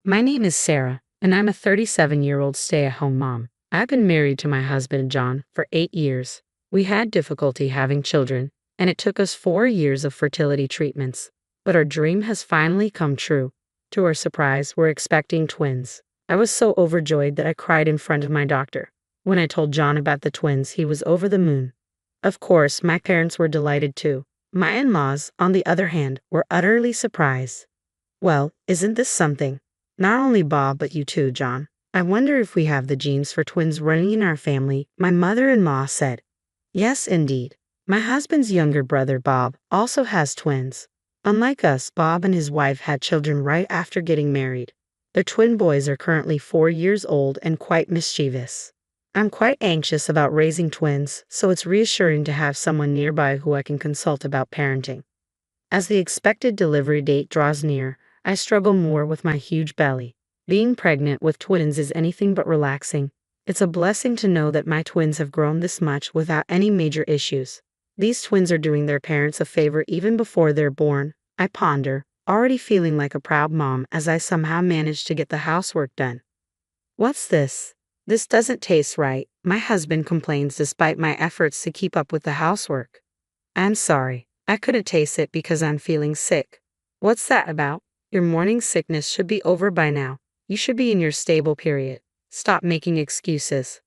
My name is Sarah, and I'm a 37-year-old stay-at-home mom. I've been married to my husband, John, for 8 years. We had difficulty having children, and it took us 4 years of fertility treatments. But our dream has finally come true. To our surprise, we're expecting twins. I was so overjoyed that I cried in front of my doctor. When I told John about the twins, he was over the moon. Of course, my parents were delighted too. My in-laws, on the other hand, were utterly surprised. Well, isn't this something? Not only Bob, but you too, John. I wonder if we have the genes for twins running in our family, my mother-in-law said. Yes, indeed. My husband's younger brother, Bob, also has twins. Unlike us, Bob and his wife had children right after getting married. Their twin boys are currently 4 years old and quite mischievous. I'm quite anxious about raising twins, so it's reassuring to have someone nearby who I can consult about parenting. As the expected delivery date draws near, I struggle more with my huge belly. Being pregnant with twins is anything but relaxing. It's a blessing to know that my twins have grown this much without any major issues. These twins are doing their parents a favor even before they're born, I ponder, already feeling like a proud mom as I somehow manage to get the housework done. What's this? This doesn't taste right, my husband complains despite my efforts to keep up with the housework. I'm sorry, I couldn't taste it because I'm feeling sick. What's that about? Your morning sickness should be over by now. You should be in your stable period. Stop making excuses.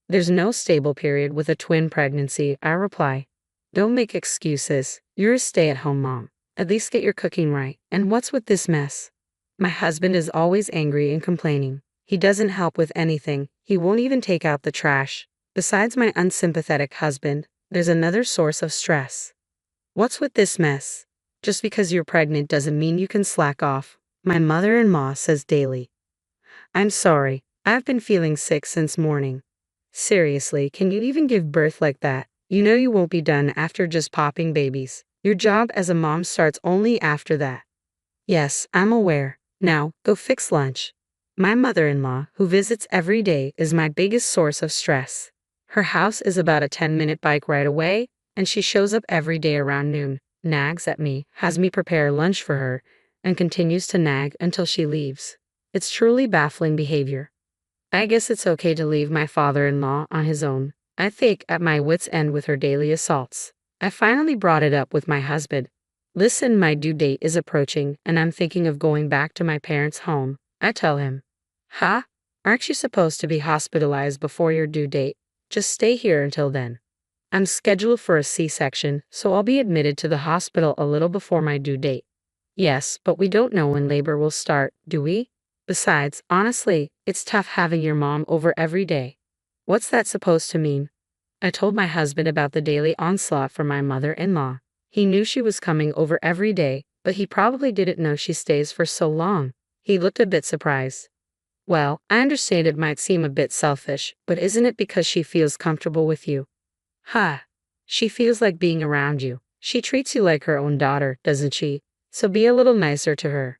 There's no stable period with a twin pregnancy, I reply. Don't make excuses. You're a stay-at-home mom. At least get your cooking right. And what's with this mess? My husband is always angry and complaining. He doesn't help with anything. He won't even take out the trash. Besides my unsympathetic husband, there's another source of stress. What's with this mess? Just because you're pregnant doesn't mean you can slack off, my mother-in-law says daily. I'm sorry, I've been feeling sick since morning. Seriously, can you even give birth like that? You know you won't be done after just popping babies. Your job as a mom starts only after that. Yes, I'm aware. Now, go fix lunch. My mother-in-law, who visits every day, is my biggest source of stress. Her house is about a 10-minute bike ride away, and she shows up every day around noon. Nags at me, has me prepare lunch for her, and continues to nag until she leaves. It's truly baffling behavior. I guess it's okay to leave my father-in-law on his own. I think at my wit's end with her daily assaults. I finally brought it up with my husband. Listen, my due date is approaching, and I'm thinking of going back to my parents' home. I tell him. Huh? Aren't you supposed to be hospitalized before your due date? Just stay here until then. I'm scheduled for a C-section, so I'll be admitted to the hospital a little before my due date. Yes, but we don't know when labor will start, do we? Besides, honestly, it's tough having your mom over every day. What's that supposed to mean? I told my husband about the daily onslaught from my mother-in-law. He knew she was coming over every day, but he probably didn't know she stays for so long. He looked a bit surprised. Well, I understand it might seem a bit selfish, but isn't it because she feels comfortable with you? Huh. She feels like being around you. She treats you like her own daughter, doesn't she? So be a little nicer to her.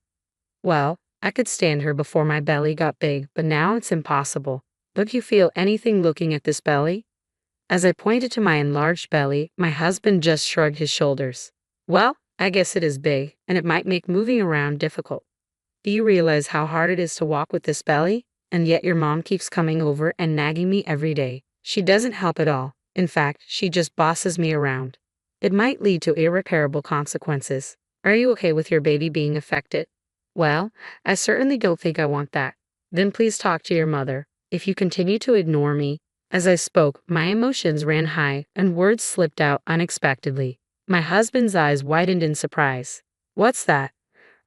Well, I could stand her before my belly got big, but now it's impossible. Don't you feel anything looking at this belly? As I pointed to my enlarged belly, my husband just shrugged his shoulders. Well, I guess it is big, and it might make moving around difficult. Do you realize how hard it is to walk with this belly? And yet your mom keeps coming over and nagging me every day. She doesn't help at all. In fact, she just bosses me around. It might lead to irreparable consequences. Are you okay with your baby being affected? Well, I certainly don't think I want that. Then please talk to your mother. If you continue to ignore me. As I spoke, my emotions ran high and words slipped out unexpectedly. My husband's eyes widened in surprise. What's that?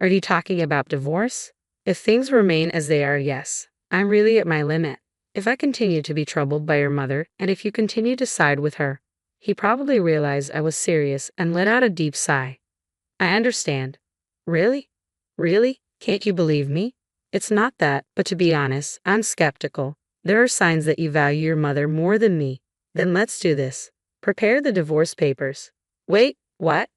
Are you talking about divorce? If things remain as they are, yes. I'm really at my limit. If I continue to be troubled by your mother, and if you continue to side with her. He probably realized I was serious and let out a deep sigh. I understand. Really? Really? Can't you believe me? It's not that, but to be honest, I'm skeptical. There are signs that you value your mother more than me. Then let's do this. Prepare the divorce papers. Wait, what?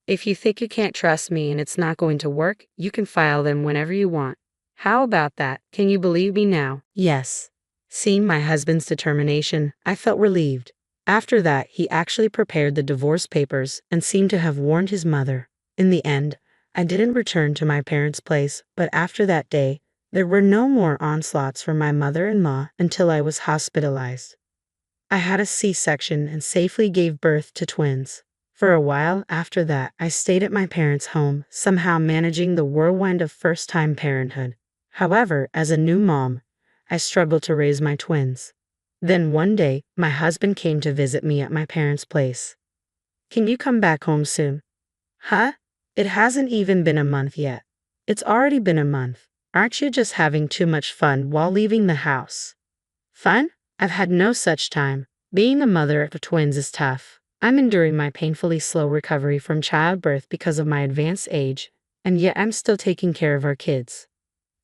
If you think you can't trust me and it's not going to work, you can file them whenever you want. How about that? Can you believe me now? Yes. Seeing my husband's determination, I felt relieved. After that, he actually prepared the divorce papers and seemed to have warned his mother. In the end, I didn't return to my parents' place, but after that day, There were no more onslaughts from my mother-in-law until I was hospitalized. I had a C-section and safely gave birth to twins. For a while after that, I stayed at my parents' home, somehow managing the whirlwind of first-time parenthood. However, as a new mom, I struggled to raise my twins. Then one day, my husband came to visit me at my parents' place. "Can you come back home soon?" "Huh? It hasn't even been a month yet." "It's already been a month. Aren't you just having too much fun while leaving the house?" "Fun? I've had no such time. Being a mother of twins is tough. I'm enduring my painfully slow recovery from childbirth because of my advanced age, and yet I'm still taking care of our kids."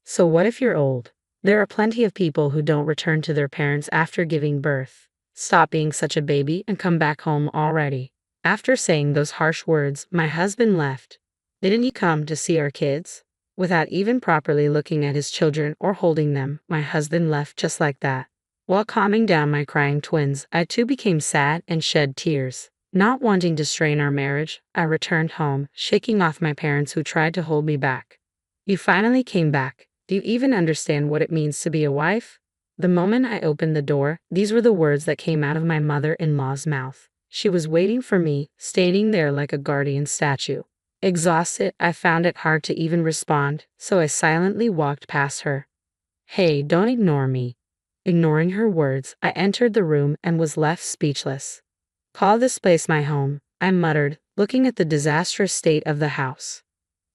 "So what if you're old? There are plenty of people who don't return to their parents after giving birth. Stop being such a baby and come back home already." After saying those harsh words, my husband left. "Didn't you come to see our kids?" Without even properly looking at his children or holding them, my husband left just like that. While calming down my crying twins, I too became sad and shed tears. Not wanting to strain our marriage, I returned home, shaking off my parents who tried to hold me back. "You finally came back. Do you even understand what it means to be a wife?" The moment I opened the door, these were the words that came out of my mother-in-law's mouth. She was waiting for me, standing there like a guardian statue. Exhausted, I found it hard to even respond, so I silently walked past her. "Hey, don't ignore me." Ignoring her words, I entered the room and was left speechless. "Call this place my home," I muttered, looking at the disastrous state of the house.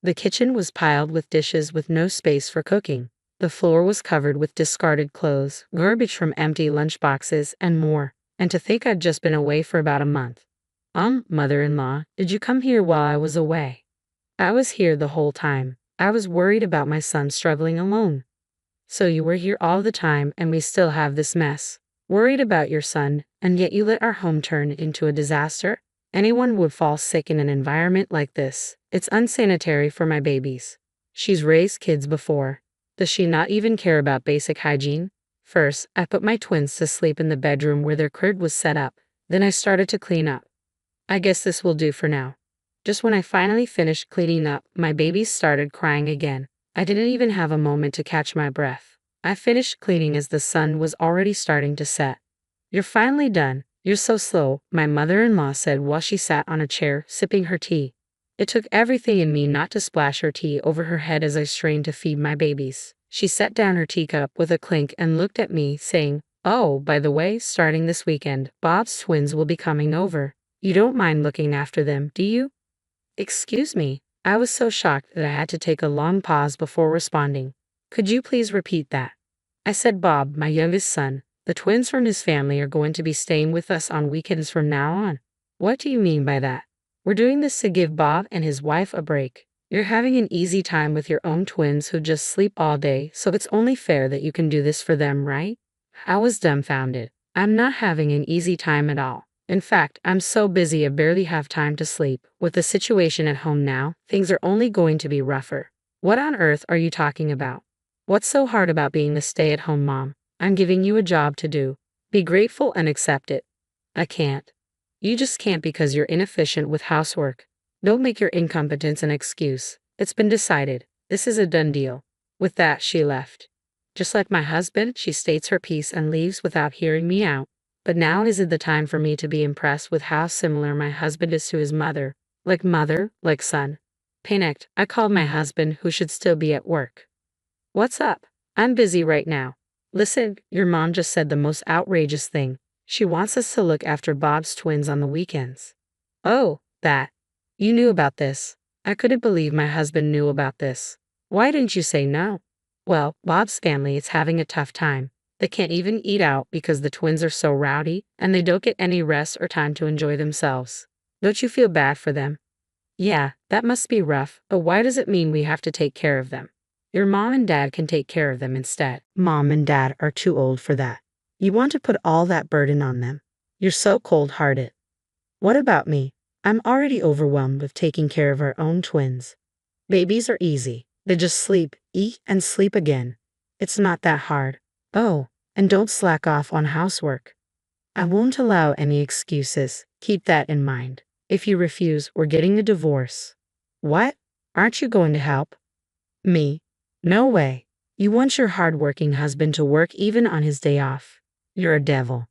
The kitchen was piled with dishes with no space for cooking. The floor was covered with discarded clothes, garbage from empty lunchboxes, and more. And to think I'd just been away for about a month. Mother-in-law, did you come here while I was away?" "I was here the whole time. I was worried about my son struggling alone." "So you were here all the time and we still have this mess. Worried about your son, and yet you let our home turn into a disaster? Anyone would fall sick in an environment like this. It's unsanitary for my babies." She's raised kids before. Does she not even care about basic hygiene? First, I put my twins to sleep in the bedroom where their crib was set up. Then I started to clean up. I guess this will do for now. Just when I finally finished cleaning up, my babies started crying again. I didn't even have a moment to catch my breath. I finished cleaning as the sun was already starting to set. "You're finally done. You're so slow," my mother-in-law said while she sat on a chair, sipping her tea. It took everything in me not to splash her tea over her head as I strained to feed my babies. She set down her teacup with a clink and looked at me, saying, "Oh, by the way, starting this weekend, Bob's twins will be coming over. You don't mind looking after them, do you?" "Excuse me." I was so shocked that I had to take a long pause before responding. "Could you please repeat that?" I said Bob, my youngest son. The twins from his family are going to be staying with us on weekends from now on. "What do you mean by that?" "We're doing this to give Bob and his wife a break. You're having an easy time with your own twins who just sleep all day, so it's only fair that you can do this for them, right?" I was dumbfounded. I'm not having an easy time at all. In fact, I'm so busy I barely have time to sleep. With the situation at home now, things are only going to be rougher. What on earth are you talking about? What's so hard about being the stay-at-home mom? I'm giving you a job to do. Be grateful and accept it. I can't. You just can't because you're inefficient with housework. Don't make your incompetence an excuse. It's been decided. This is a done deal. With that, she left. Just like my husband, she states her piece and leaves without hearing me out. But now isn't the time for me to be impressed with how similar my husband is to his mother, like son. Panicked, I called my husband, who should still be at work. "What's up? I'm busy right now." "Listen, your mom just said the most outrageous thing. She wants us to look after Bob's twins on the weekends." "Oh, that. You knew about this." I couldn't believe my husband knew about this. "Why didn't you say no?" "Well, Bob's family is having a tough time. They can't even eat out because the twins are so rowdy, and they don't get any rest or time to enjoy themselves. Don't you feel bad for them?" "Yeah, that must be rough, but why does it mean we have to take care of them? Your mom and dad can take care of them instead." "Mom and dad are too old for that. You want to put all that burden on them. You're so cold-hearted." "What about me? I'm already overwhelmed with taking care of our own twins. Babies are easy. They just sleep, eat, and sleep again. It's not that hard. Oh, and don't slack off on housework. I won't allow any excuses. Keep that in mind. If you refuse, we're getting a divorce." "What? Aren't you going to help?" "Me? No way. You want your hard-working husband to work even on his day off. You're a devil.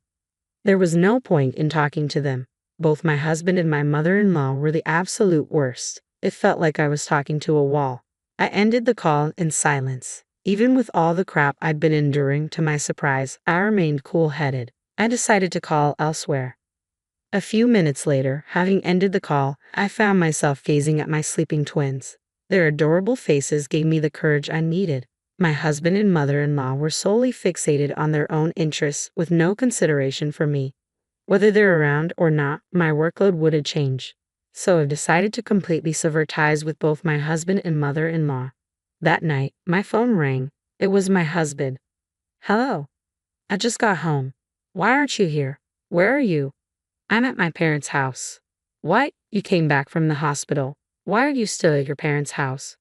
There was no point in talking to them. Both my husband and my mother-in-law were the absolute worst. It felt like I was talking to a wall. I ended the call in silence. Even with all the crap I'd been enduring, to my surprise, I remained cool-headed. I decided to call elsewhere. A few minutes later, having ended the call, I found myself gazing at my sleeping twins. Their adorable faces gave me the courage I needed. My husband and mother-in-law were solely fixated on their own interests with no consideration for me. Whether they're around or not, my workload wouldn't change. So I've decided to completely sever ties with both my husband and mother-in-law. That night, my phone rang. It was my husband. Hello. I just got home. Why aren't you here? Where are you? I'm at my parents' house. What? You came back from the hospital. Why are you still at your parents' house?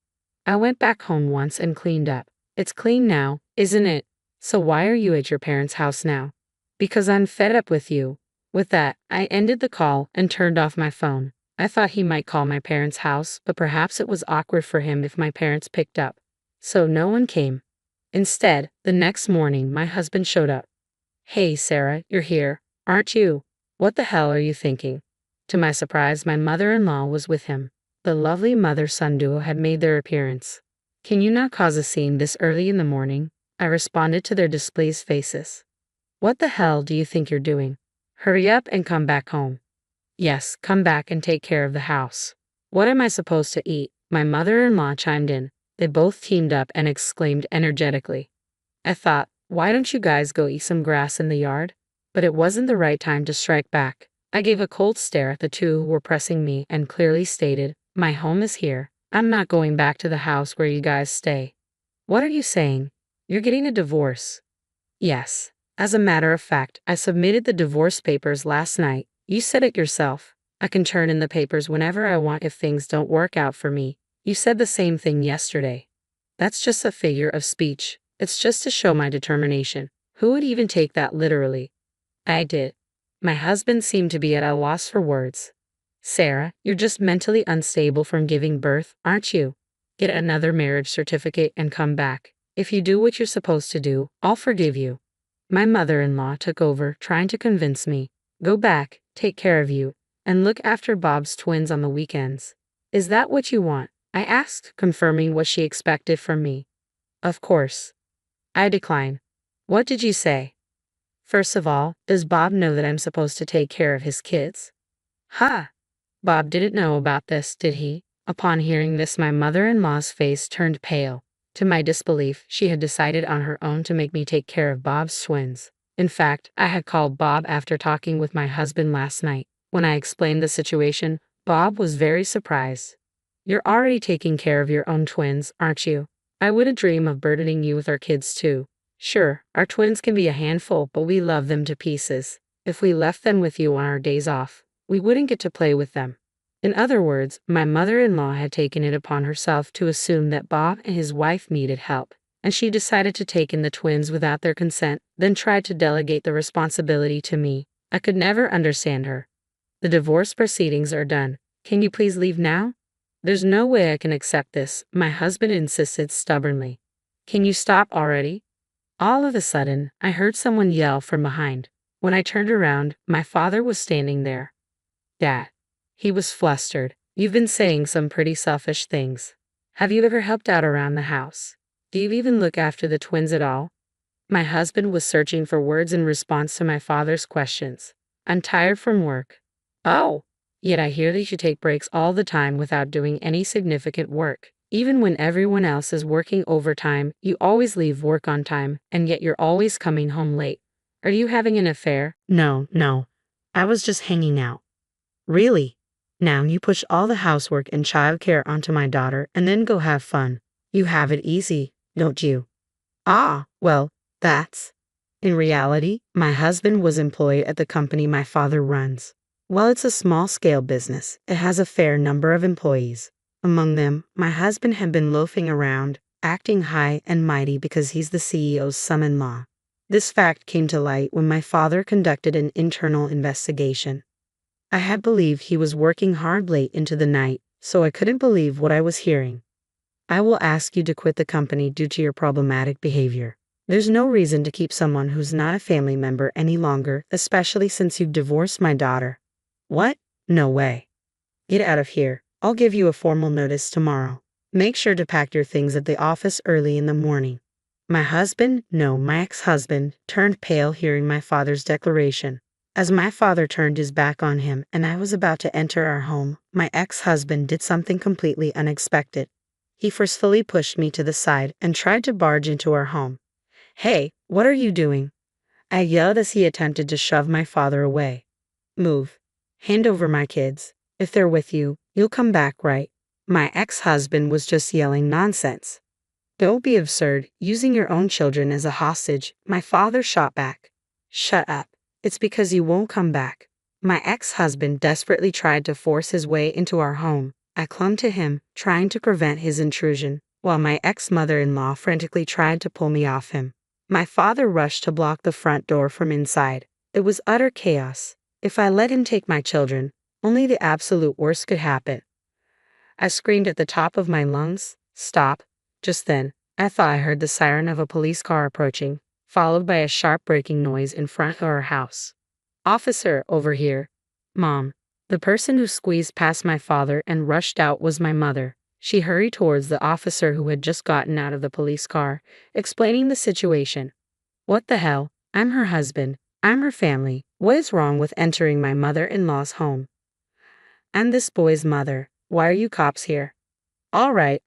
I went back home once and cleaned up. It's clean now, isn't it? So why are you at your parents' house now? Because I'm fed up with you. With that, I ended the call and turned off my phone. I thought he might call my parents' house, but perhaps it was awkward for him if my parents picked up. So no one came. Instead, the next morning, my husband showed up. Hey, Sarah, you're here, aren't you? What the hell are you thinking? To my surprise, my mother-in-law was with him. The lovely mother-son duo had made their appearance. Can you not cause a scene this early in the morning? I responded to their displeased faces. What the hell do you think you're doing? Hurry up and come back home. Yes, come back and take care of the house. What am I supposed to eat? My mother-in-law chimed in. They both teamed up and exclaimed energetically. I thought, why don't you guys go eat some grass in the yard? But it wasn't the right time to strike back. I gave a cold stare at the two who were pressing me and clearly stated, my home is here. I'm not going back to the house where you guys stay. What are you saying? You're getting a divorce. Yes. As a matter of fact, I submitted the divorce papers last night. You said it yourself. I can turn in the papers whenever I want if things don't work out for me. You said the same thing yesterday. That's just a figure of speech. It's just to show my determination. Who would even take that literally? I did. My husband seemed to be at a loss for words. Sarah, you're just mentally unstable from giving birth, aren't you? Get another marriage certificate and come back. If you do what you're supposed to do, I'll forgive you. My mother-in-law took over, trying to convince me. Go back, take care of you, and look after Bob's twins on the weekends. Is that what you want? I asked, confirming what she expected from me. Of course. I declined. What did you say? First of all, does Bob know that I'm supposed to take care of his kids? Ha! Bob didn't know about this, did he? Upon hearing this, my mother-in-law's face turned pale. To my disbelief, she had decided on her own to make me take care of Bob's twins. In fact, I had called Bob after talking with my husband last night. When I explained the situation, Bob was very surprised. You're already taking care of your own twins, aren't you? I wouldn't dream of burdening you with our kids too. Sure, our twins can be a handful, but we love them to pieces. If we left them with you on our days off, we wouldn't get to play with them. In other words, my mother-in-law had taken it upon herself to assume that Bob and his wife needed help, and she decided to take in the twins without their consent, then tried to delegate the responsibility to me. I could never understand her. The divorce proceedings are done. Can you please leave now? There's no way I can accept this, my husband insisted stubbornly. Can you stop already? All of a sudden, I heard someone yell from behind. When I turned around, my father was standing there. Dad. He was flustered. You've been saying some pretty selfish things. Have you ever helped out around the house? Do you even look after the twins at all? My husband was searching for words in response to my father's questions. I'm tired from work. Oh, yet I hear that you take breaks all the time without doing any significant work. Even when everyone else is working overtime, you always leave work on time, and yet you're always coming home late. Are you having an affair? No. I was just hanging out. Really? Now you push all the housework and childcare onto my daughter and then go have fun. You have it easy, don't you? Ah, well, that's... In reality, my husband was employed at the company my father runs. While it's a small-scale business, it has a fair number of employees. Among them, my husband had been loafing around, acting high and mighty because he's the CEO's son-in-law. This fact came to light when my father conducted an internal investigation. I had believed he was working hard late into the night, so I couldn't believe what I was hearing. I will ask you to quit the company due to your problematic behavior. There's no reason to keep someone who's not a family member any longer, especially since you've divorced my daughter. What? No way. Get out of here. I'll give you a formal notice tomorrow. Make sure to pack your things at the office early in the morning. My husband, no, my ex-husband, turned pale hearing my father's declaration. As my father turned his back on him and I was about to enter our home, my ex-husband did something completely unexpected. He forcefully pushed me to the side and tried to barge into our home. Hey, what are you doing? I yelled as he attempted to shove my father away. Move. Hand over my kids. If they're with you, you'll come back, right? My ex-husband was just yelling nonsense. Don't be absurd, using your own children as a hostage, my father shot back. Shut up. It's because you won't come back. My ex-husband desperately tried to force his way into our home. I clung to him, trying to prevent his intrusion, while my ex-mother-in-law frantically tried to pull me off him. My father rushed to block the front door from inside. It was utter chaos. If I let him take my children, only the absolute worst could happen. I screamed at the top of my lungs, "Stop." Just then, I thought I heard the siren of a police car approaching, followed by a sharp braking noise in front of our house. "Officer, over here." "Mom." The person who squeezed past my father and rushed out was my mother. She hurried towards the officer who had just gotten out of the police car, explaining the situation. "What the hell? I'm her husband. I'm her family. What is wrong with entering my mother-in-law's home? I'm this boy's mother. Why are you cops here?" All right,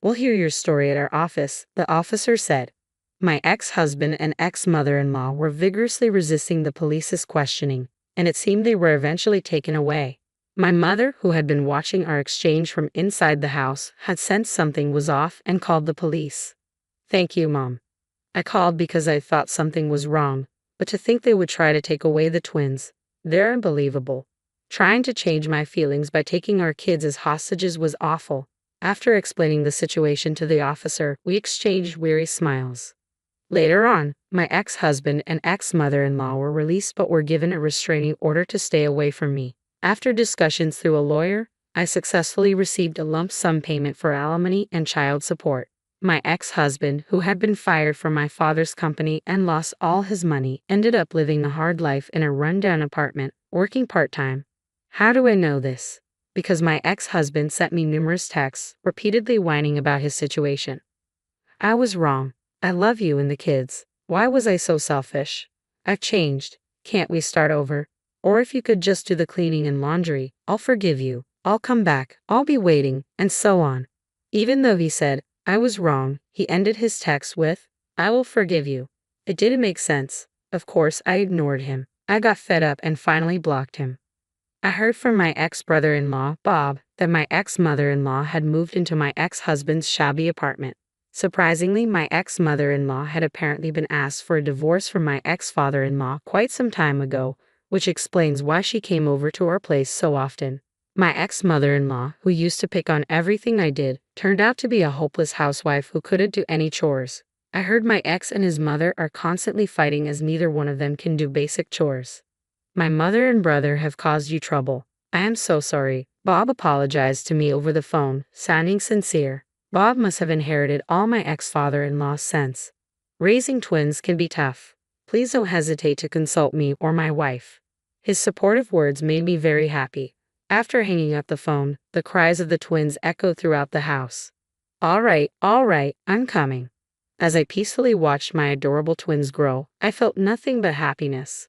we'll hear your story at our office," the officer said. My ex-husband and ex-mother-in-law were vigorously resisting the police's questioning, and it seemed they were eventually taken away. My mother, who had been watching our exchange from inside the house, had sensed something was off and called the police. "Thank you, Mom." I called because I thought something was wrong, but to think they would try to take away the twins, they're unbelievable. Trying to change my feelings by taking our kids as hostages was awful. After explaining the situation to the officer, we exchanged weary smiles. Later on, my ex-husband and ex-mother-in-law were released but were given a restraining order to stay away from me. After discussions through a lawyer, I successfully received a lump sum payment for alimony and child support. My ex-husband, who had been fired from my father's company and lost all his money, ended up living a hard life in a rundown apartment, working part-time. How do I know this? Because my ex-husband sent me numerous texts, repeatedly whining about his situation. I was wrong. I love you and the kids. Why was I so selfish? I've changed. Can't we start over? Or if you could just do the cleaning and laundry, I'll forgive you. I'll come back. I'll be waiting, and so on. Even though he said, I was wrong, he ended his text with, I will forgive you. It didn't make sense. Of course, I ignored him. I got fed up and finally blocked him. I heard from my ex-brother-in-law, Bob, that my ex-mother-in-law had moved into my ex-husband's shabby apartment. Surprisingly, my ex-mother-in-law had apparently been asked for a divorce from my ex-father-in-law quite some time ago, which explains why she came over to our place so often. My ex-mother-in-law, who used to pick on everything I did, turned out to be a hopeless housewife who couldn't do any chores. I heard my ex and his mother are constantly fighting as neither one of them can do basic chores. My mother and brother have caused you trouble. I am so sorry. Bob apologized to me over the phone, sounding sincere. Bob must have inherited all my ex-father-in-law's sense. Raising twins can be tough. Please don't hesitate to consult me or my wife. His supportive words made me very happy. After hanging up the phone, the cries of the twins echoed throughout the house. All right, I'm coming. As I peacefully watched my adorable twins grow, I felt nothing but happiness.